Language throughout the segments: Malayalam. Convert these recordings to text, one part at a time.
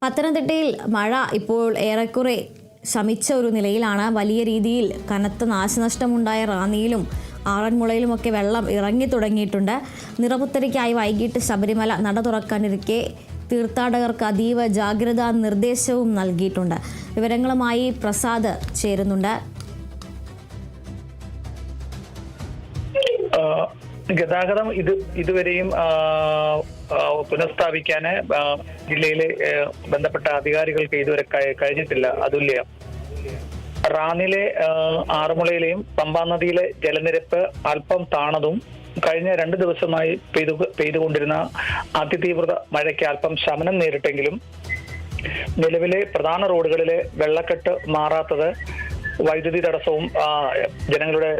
പത്തനംതിട്ടയിൽ മഴ ഇപ്പോൾ ഏറെക്കുറെ ശമിച്ച ഒരു നിലയിലാണ്. വലിയ രീതിയിൽ കനത്ത നാശനഷ്ടമുണ്ടായ റാന്നിയിലും ആറന്മുളയിലുമൊക്കെ വെള്ളം ഇറങ്ങി തുടങ്ങിയിട്ടുണ്ട്. നിറപുത്തരിക്കായി വൈകിട്ട് ശബരിമല നട തുറക്കാനിരിക്കെ തീർത്ഥാടകർക്ക് അതീവ ജാഗ്രതാ നിർദ്ദേശവും നൽകിയിട്ടുണ്ട്. വിവരങ്ങളുമായി പ്രസാദ് ചേരുന്നുണ്ട്. ഗതാഗതം ഇതുവരെയും പുനഃസ്ഥാപിക്കാൻ ജില്ലയിലെ ബന്ധപ്പെട്ട അധികാരികൾക്ക് ഇതുവരെ കഴിഞ്ഞിട്ടില്ല. അതുല്യ റാന്നിയിലെ ആറന്മുളയിലെയും പമ്പാ നദിയിലെ ജലനിരപ്പ് അല്പം താണതും കഴിഞ്ഞ 2 ദിവസമായി പെയ്തുകൊണ്ടിരുന്ന അതിതീവ്ര മഴയ്ക്ക് അല്പം ശമനം നേരിട്ടെങ്കിലും നിലവിലെ പ്രധാന റോഡുകളിലെ വെള്ളക്കെട്ട് മാറാത്തത് വൈദ്യുതി തടസ്സവും ജനങ്ങളുടെ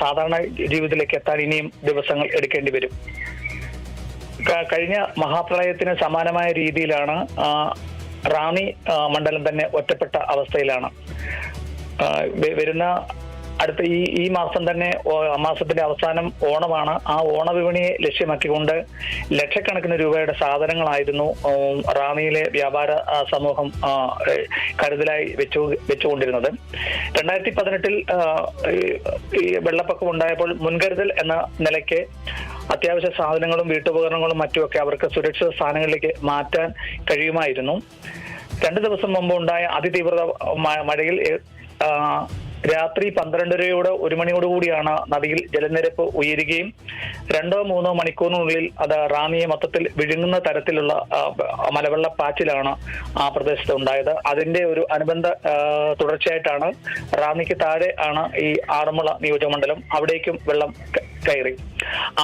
സാധാരണ ജീവിതത്തിലേക്ക് എത്താൻ ഇനിയും ദിവസങ്ങൾ എടുക്കേണ്ടി വരും. കഴിഞ്ഞ മഹാപ്രളയത്തിന് സമാനമായ രീതിയിലാണ് റാന്നി മണ്ഡലം തന്നെ ഒറ്റപ്പെട്ട അവസ്ഥയിലാണ്. വരുന്ന അടുത്ത ഈ മാസം തന്നെ മാസത്തിന്റെ അവസാനം ഓണമാണ്. ആ ഓണവിപണിയെ ലക്ഷ്യമാക്കിക്കൊണ്ട് ലക്ഷക്കണക്കിന് രൂപയുടെ സാധനങ്ങളായിരുന്നു റാന്നിയിലെ വ്യാപാര സമൂഹം കരുതലായി വെച്ചുകൊണ്ടിരുന്നത്. 2018 ഈ വെള്ളപ്പൊക്കം ഉണ്ടായപ്പോൾ മുൻകരുതൽ എന്ന നിലയ്ക്ക് അത്യാവശ്യ സാധനങ്ങളും വീട്ടുപകരണങ്ങളും മറ്റുമൊക്കെ അവർക്ക് സുരക്ഷിത സ്ഥാനങ്ങളിലേക്ക് മാറ്റാൻ കഴിയുമായിരുന്നു. 2 ദിവസം മുമ്പ് ഉണ്ടായ അതിതീവ്ര മഴയിൽ രാത്രി 12:30 1 മണിയോടുകൂടിയാണ് നദിയിൽ ജലനിരപ്പ് ഉയരുകയും 2-3 മണിക്കൂറിനുള്ളിൽ അത് റാന്നിയെ മൊത്തത്തിൽ വിഴുങ്ങുന്ന തരത്തിലുള്ള മലവെള്ളപ്പാച്ചിലാണ് ആ പ്രദേശത്ത് ഉണ്ടായത്. അതിന്റെ ഒരു അനുബന്ധ തുടർച്ചയായിട്ടാണ് റാന്നിക്ക് താഴെ ആണ് ഈ ആറന്മുള നിയോജകമണ്ഡലം. അവിടേക്കും വെള്ളം കയറി.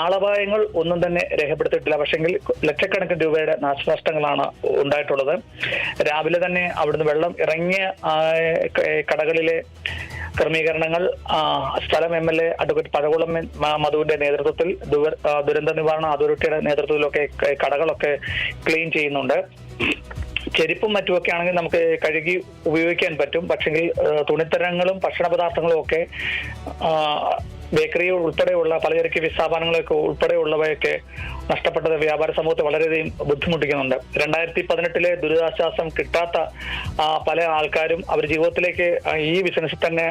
ആളപായങ്ങൾ ഒന്നും തന്നെ രേഖപ്പെടുത്തിയിട്ടില്ല. പക്ഷെങ്കിൽ ലക്ഷക്കണക്കിന് രൂപയുടെ നാശനഷ്ടങ്ങളാണ് ഉണ്ടായിട്ടുള്ളത്. രാവിലെ തന്നെ അവിടുന്ന് വെള്ളം ഇറങ്ങിയ കടകളിലെ ക്രമീകരണങ്ങൾ സ്ഥലം MLA അഡ്വക്കേറ്റ് പഴകുളം മധുവിന്റെ നേതൃത്വത്തിൽ ദുരന്ത നിവാരണ അതോറിറ്റിയുടെ നേതൃത്വത്തിലൊക്കെ കടകളൊക്കെ ക്ലീൻ ചെയ്യുന്നുണ്ട്. ചെരുപ്പും മറ്റുമൊക്കെ ആണെങ്കിൽ നമുക്ക് കഴുകി ഉപയോഗിക്കാൻ പറ്റും. പക്ഷെങ്കിൽ തുണിത്തരങ്ങളും ഭക്ഷണ പദാർത്ഥങ്ങളും ഒക്കെ ബേക്കറി ഉൾപ്പെടെയുള്ള പലചരക്ക് വിസ്ഥാപനങ്ങളൊക്കെ ഉൾപ്പെടെയുള്ളവയൊക്കെ നഷ്ടപ്പെട്ടത് വ്യാപാര സമൂഹത്തെ വളരെയധികം ബുദ്ധിമുട്ടിക്കുന്നുണ്ട്. 2018 ദുരിതാശ്വാസം കിട്ടാത്ത പല ആൾക്കാരും അവർ ജീവിതത്തിലേക്ക് ഈ ബിസിനസ്സിൽ തന്നെ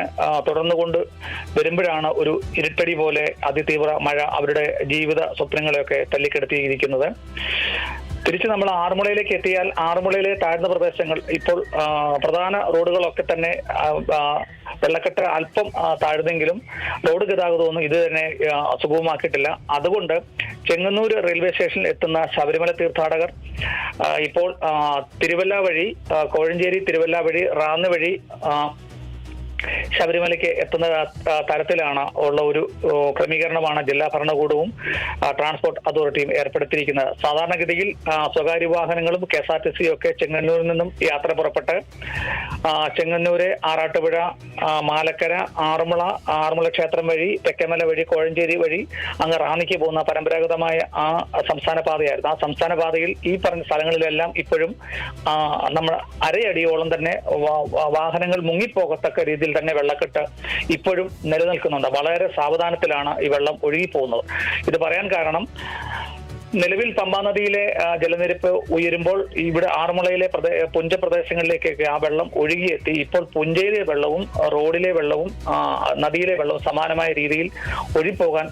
തുടർന്നുകൊണ്ട് വരുമ്പോഴാണ് ഒരു ഇരുട്ടടി പോലെ അതിതീവ്ര മഴ അവരുടെ ജീവിത സ്വപ്നങ്ങളെയൊക്കെ തല്ലിക്കെടുത്തിയിരിക്കുന്നത്. തിരിച്ച് നമ്മൾ ആറന്മുളയിലേക്ക് എത്തിയാൽ ആറന്മുളയിലെ താഴ്ന്ന പ്രദേശങ്ങൾ ഇപ്പോൾ പ്രധാന റോഡുകളൊക്കെ തന്നെ വെള്ളക്കെട്ട് അല്പം താഴ്ന്നെങ്കിലും റോഡ് ഗതാഗതമൊന്നും ഇത് തന്നെ സുഗമമാക്കിയിട്ടില്ല. അതുകൊണ്ട് ചെങ്ങന്നൂർ റെയിൽവേ സ്റ്റേഷനിൽ എത്തുന്ന ശബരിമല തീർത്ഥാടകർ ഇപ്പോൾ തിരുവല്ല വഴി കോഴഞ്ചേരി തിരുവല്ല വഴി റാന്നി വഴി ശബരിമലയ്ക്ക് എത്തുന്ന തരത്തിലാണ് ഉള്ള ഒരു ക്രമീകരണമാണ് ജില്ലാ ഭരണകൂടവും ട്രാൻസ്പോർട്ട് അതോറിറ്റിയും ഏർപ്പെടുത്തിയിരിക്കുന്നത്. സാധാരണഗതിയിൽ സ്വകാര്യ വാഹനങ്ങളും KSRTC ഒക്കെ ചെങ്ങന്നൂരിൽ നിന്നും യാത്ര പുറപ്പെട്ട് ചെങ്ങന്നൂര് ആറാട്ടുപുഴ മാലക്കര ആറന്മുള ക്ഷേത്രം വഴി തെക്കമല വഴി കോഴഞ്ചേരി വഴി അങ്ങ് റാന്നിക്ക് പോകുന്ന പരമ്പരാഗതമായ ആ സംസ്ഥാന പാതയായിരുന്നു. ആ സംസ്ഥാന പാതയിൽ ഈ പറഞ്ഞ സ്ഥലങ്ങളിലെല്ലാം ഇപ്പോഴും നമ്മൾ അരയടിയോളം തന്നെ വാഹനങ്ങൾ മുങ്ങിപ്പോകത്തക്ക രീതിയിൽ തന്നെ വെള്ളക്കെട്ട് ഇപ്പോഴും നിലനിൽക്കുന്നുണ്ട്. വളരെ സാവധാനത്തിലാണ് ഈ വെള്ളം ഒഴുകി പോകുന്നത്. ഇത് പറയാൻ കാരണം നിലവിൽ പമ്പാ നദിയിലെ ജലനിരപ്പ് ഉയരുമ്പോൾ ഇവിടെ ആറന്മുളയിലെ പുഞ്ച പ്രദേശങ്ങളിലേക്കൊക്കെ ആ വെള്ളം ഒഴുകിയെത്തി. ഇപ്പോൾ പുഞ്ചയിലെ വെള്ളവും റോഡിലെ വെള്ളവും നദിയിലെ വെള്ളവും സമാനമായ രീതിയിൽ ഒഴുകിപ്പോകാൻ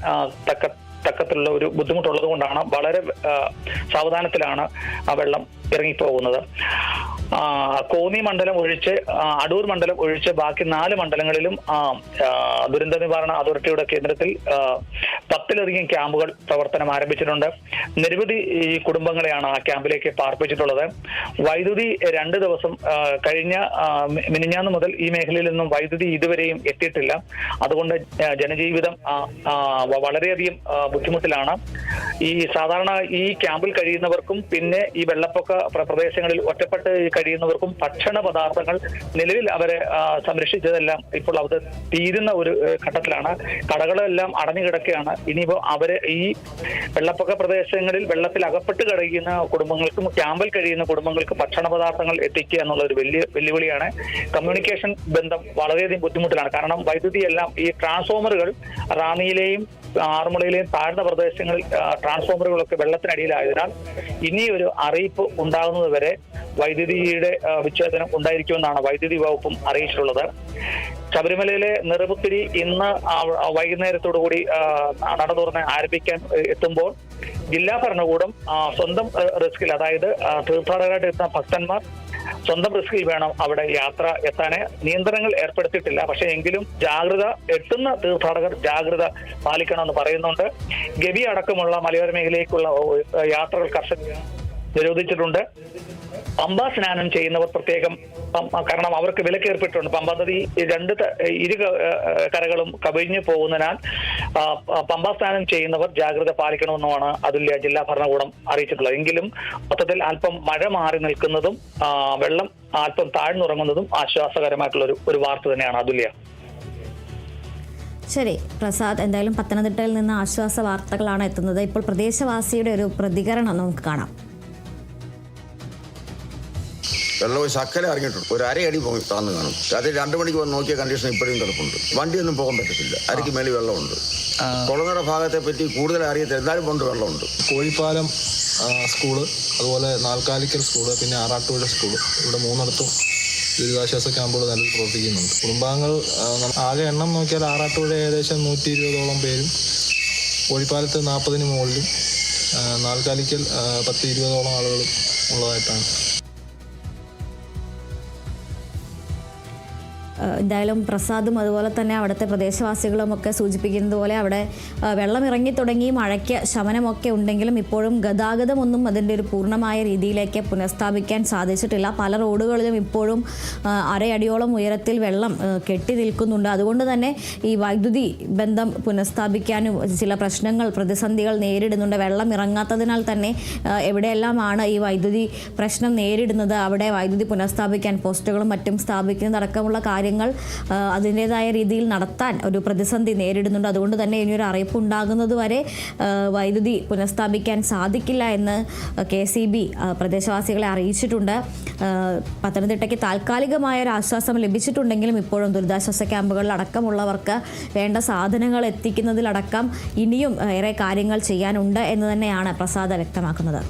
തക്കത്തിലുള്ള ഒരു ബുദ്ധിമുട്ടുള്ളത് കൊണ്ടാണ് വളരെ സാവധാനത്തിലാണ് ആ വെള്ളം ഇറങ്ങിപ്പോകുന്നത്. കോന്നി മണ്ഡലം ഒഴിച്ച് അടൂർ മണ്ഡലം ഒഴിച്ച് ബാക്കി 4 മണ്ഡലങ്ങളിലും ദുരന്ത നിവാരണ അതോറിറ്റിയുടെ കേന്ദ്രത്തിൽ 10-ലധികം ക്യാമ്പുകൾ പ്രവർത്തനം ആരംഭിച്ചിട്ടുണ്ട്. നിരവധി കുടുംബങ്ങളെയാണ് ആ ക്യാമ്പിലേക്ക് പാർപ്പിച്ചിട്ടുള്ളത്. വൈദ്യുതി 2 ദിവസം കഴിഞ്ഞ മിനിഞ്ഞാന്ന് മുതൽ ഈ മേഖലയിൽ നിന്നും വൈദ്യുതി ഇതുവരെയും എത്തിയിട്ടില്ല. അതുകൊണ്ട് ജനജീവിതം വളരെയധികം ബുദ്ധിമുട്ടിലാണ്. ഈ സാധാരണ ഈ ക്യാമ്പിൽ കഴിയുന്നവർക്കും പിന്നെ ഈ വെള്ളപ്പൊക്ക പ്രദേശങ്ങളിൽ ഒറ്റപ്പെട്ട് കഴിയുന്നവർക്കും ഭക്ഷണ പദാർത്ഥങ്ങൾ നിലവിൽ അവരെ സംരക്ഷിച്ചതെല്ലാം ഇപ്പോൾ അവർ തീരുന്ന ഒരു ഘട്ടത്തിലാണ്. കടകളെല്ലാം അടഞ്ഞു കിടക്കുകയാണ്. ഇനിയിപ്പോ അവര് ഈ വെള്ളപ്പൊക്ക പ്രദേശങ്ങളിൽ വെള്ളത്തിൽ അകപ്പെട്ട് കഴിയുന്ന കുടുംബങ്ങൾക്കും ക്യാമ്പിൽ കഴിയുന്ന കുടുംബങ്ങൾക്ക് ഭക്ഷണ പദാർത്ഥങ്ങൾ എത്തിക്കുക എന്നുള്ള ഒരു വലിയ വെല്ലുവിളിയാണ്. കമ്മ്യൂണിക്കേഷൻ ബന്ധം വളരെയധികം ബുദ്ധിമുട്ടിലാണ്. കാരണം വൈദ്യുതിയെല്ലാം ഈ ട്രാൻസ്ഫോമറുകൾ റാന്നിയിലെയും ആറന്മുളയിലെയും താഴ്ന്ന പ്രദേശങ്ങളിൽ ട്രാൻസ്ഫോമറുകളൊക്കെ വെള്ളത്തിനടിയിലായതിനാൽ ഇനിയൊരു അറിയിപ്പ് ഉണ്ടാകുന്നത് വരെ വൈദ്യുതിയുടെ വിച്ഛേദനം ഉണ്ടായിരിക്കുമെന്നാണ് വൈദ്യുതി വകുപ്പും അറിയിച്ചിട്ടുള്ളത്. ശബരിമലയിലെ നിറപുത്തിരി ഇന്ന് വൈകുന്നേരത്തോടുകൂടി നട തുറന്ന് ആരംഭിക്കാൻ എത്തുമ്പോൾ ജില്ലാ ഭരണകൂടം സ്വന്തം റിസ്കിൽ, അതായത് തീർത്ഥാടകരായിട്ട് എത്തുന്ന ഭക്തന്മാർ സ്വന്തം റിസ്കിൽ വേണം അവിടെ യാത്ര എത്താന്. നിയന്ത്രണങ്ങൾ ഏർപ്പെടുത്തിയിട്ടില്ല. പക്ഷെ എങ്കിലും ജാഗ്രത, എത്തുന്ന തീർത്ഥാടകർ ജാഗ്രത പാലിക്കണമെന്ന് പറയുന്നുണ്ട്. ഗവി അടക്കമുള്ള മലയോര മേഖലയിലേക്കുള്ള യാത്രകൾ കർശന നിരോധിച്ചിട്ടുണ്ട്. പമ്പാ സ്നാനം ചെയ്യുന്നവർ പ്രത്യേകം, കാരണം അവർക്ക് വിലക്കേർപ്പെട്ടിട്ടുണ്ട്. പമ്പാ നദി ഇരു കരകളും കവിഞ്ഞു പോകുന്നതിനാൽ പമ്പാ സ്നാനം ചെയ്യുന്നവർ ജാഗ്രത പാലിക്കണമെന്നുമാണ് അതുല്യ ജില്ലാ ഭരണകൂടം അറിയിച്ചിട്ടുള്ളത്. എങ്കിലും മൊത്തത്തിൽ അല്പം മഴ മാറി നിൽക്കുന്നതും വെള്ളം അല്പം താഴ്ന്നുറങ്ങുന്നതും ആശ്വാസകരമായിട്ടുള്ള ഒരു വാർത്ത തന്നെയാണ് അതുല്യ. ശരി പ്രസാദ്, എന്തായാലും പത്തനംതിട്ടയിൽ നിന്ന് ആശ്വാസ വാർത്തകളാണ് എത്തുന്നത്. ഇപ്പോൾ പ്രദേശവാസിയുടെ ഒരു പ്രതികരണം നമുക്ക് കാണാം. വെള്ളം ശക്കല ഇറങ്ങിയിട്ടുണ്ട്. ഒരു അരയടി പോയി താന്ന് കാണും. അത് 2 മണിക്ക് വന്ന് നോക്കിയ കണ്ടീഷൻ ഇപ്പോഴും കിടപ്പുണ്ട്. വണ്ടിയൊന്നും പോകാൻ പറ്റത്തില്ല. അരയ്ക്ക് മേലെ വെള്ളമുണ്ട്. കുളങ്ങര ഭാഗത്തെ പറ്റി കൂടുതൽ അറിയത്തില്ല, എന്തായാലും കൊണ്ട് വെള്ളമുണ്ട്. കോഴിപ്പാലം സ്കൂള്, അതുപോലെ നാൽക്കാലിക്കൽ സ്കൂള്, പിന്നെ ആറാട്ടുപുഴ സ്കൂള്, ഇവിടെ 3ഇടത്തും ദുരിതാശ്വാസ ക്യാമ്പുകൾ നിലവിൽ പ്രവർത്തിക്കുന്നുണ്ട്. കുടുംബാംഗങ്ങൾ ആകെ എണ്ണം നോക്കിയാൽ ആറാട്ടുപുഴ ഏകദേശം 120ഓളം പേരും, കോഴിപ്പാലത്ത് 40-ന് മുകളിലും, നാൽക്കാലിക്കൽ 10-20ഓളം ആളുകളും ഉള്ളതായിട്ടാണ്. എന്തായാലും പ്രസാദും അതുപോലെ തന്നെ അവിടുത്തെ പ്രദേശവാസികളും ഒക്കെ സൂചിപ്പിക്കുന്നത് പോലെ അവിടെ വെള്ളം ഇറങ്ങി തുടങ്ങി, മഴയ്ക്ക് ശമനമൊക്കെ ഉണ്ടെങ്കിലും ഇപ്പോഴും ഗതാഗതമൊന്നും അതിൻ്റെ ഒരു പൂർണ്ണമായ രീതിയിലേക്ക് പുനഃസ്ഥാപിക്കാൻ സാധിച്ചിട്ടില്ല. പല റോഡുകളിലും ഇപ്പോഴും അരയടിയോളം ഉയരത്തിൽ വെള്ളം കെട്ടി നിൽക്കുന്നുണ്ട്. അതുകൊണ്ട് തന്നെ ഈ വൈദ്യുതി ബന്ധം പുനഃസ്ഥാപിക്കാനും ചില പ്രശ്നങ്ങൾ, പ്രതിസന്ധികൾ നേരിടുന്നുണ്ട്. വെള്ളം ഇറങ്ങാത്തതിനാൽ തന്നെ എവിടെയെല്ലാമാണ് ഈ വൈദ്യുതി പ്രശ്നം നേരിടുന്നത് അവിടെ വൈദ്യുതി പുനഃസ്ഥാപിക്കാൻ പോസ്റ്റുകളും മറ്റും സ്ഥാപിക്കുന്നതടക്കമുള്ള കാര്യങ്ങൾ അതിൻ്റെതായ രീതിയിൽ നടത്താൻ ഒരു പ്രതിസന്ധി നേരിടുന്നുണ്ട്. അതുകൊണ്ട് തന്നെ ഇനിയൊരു അറിയിപ്പ് ഉണ്ടാകുന്നത് വരെ വൈദ്യുതി പുനഃസ്ഥാപിക്കാൻ സാധിക്കില്ല എന്ന് KCB പ്രദേശവാസികളെ അറിയിച്ചിട്ടുണ്ട്. പത്തനംതിട്ടയ്ക്ക് താൽക്കാലികമായ ഒരു ആശ്വാസം ലഭിച്ചിട്ടുണ്ടെങ്കിലും ഇപ്പോഴും ദുരിതാശ്വാസ ക്യാമ്പുകളിൽ അടക്കമുള്ളവർക്ക് വേണ്ട സാധനങ്ങൾ എത്തിക്കുന്നതിലടക്കം ഇനിയും ഏറെ കാര്യങ്ങൾ ചെയ്യാനുണ്ട് എന്ന് തന്നെയാണ് പ്രസാദ് വ്യക്തമാക്കുന്നത്.